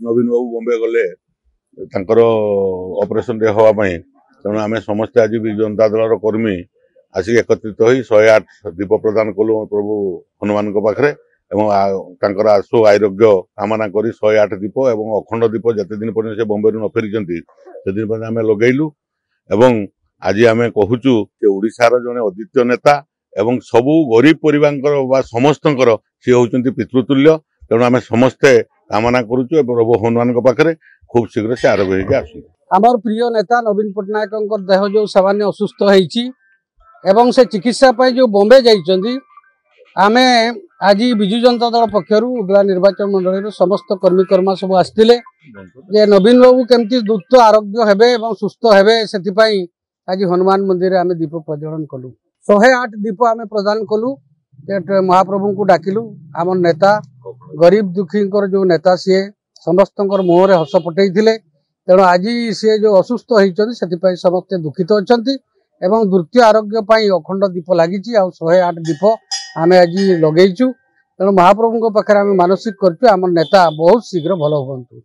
नवीन बाबू बॉम्बे गले ऑपरेशन हवा तेणु आम समस्ते आज भी जनता दल कर्मी आसिक एकत्रित हो 108 दीप प्रदान कलु प्रभु हनुमान पाखे और आशु आरोग्य कामना कर 108 दीप और अखंड दीप जिते दिन पर्यटन से बॉम्बे न फेरी से दिन पर्यटन आम लगेलु एवं आज आम कहूचु ओडिशार जड़े अद्वितीय नेता एवं सबू गरीब परिवार समस्त सी होती पितृतुल्य तेणु आम समस्ते कामना करुचु प्रभु हनुमान पाखे खूब शीघ्र से आरोग्य होकर आसु। आमर प्रिय नेता नवीन पट्टनायक देह जो सामान्य असुस्थ होती एवं से चिकित्सा जो बॉम्बे जाइछन्ति आमे आज विजु जनता दल पक्षर उदला निर्वाचन मंडल समस्त कर्मीकर्मा सब आसते जे नवीन बाबू केमती द्रुत आरोग्य हेबे एवं सुस्थ हेबे से आज हनुमान मंदिर आमे दीप प्रज्वलन कलु 108 दीप आमे प्रदान कलु महाप्रभु को डाकिलु आम नेता गरीब दुखी जो नेता सी समस्त मुहर हस फटई तेणु आज सी जो असुस्थ होती से समस्ते दुखित अच्छा एवं द्रुत आरोग्य अखंड दीप लगी 108 दीप आम आज लगेचु तेणु महाप्रभु पाखे आम मानसिक कर नेता बहुत शीघ्र भल हुंतु।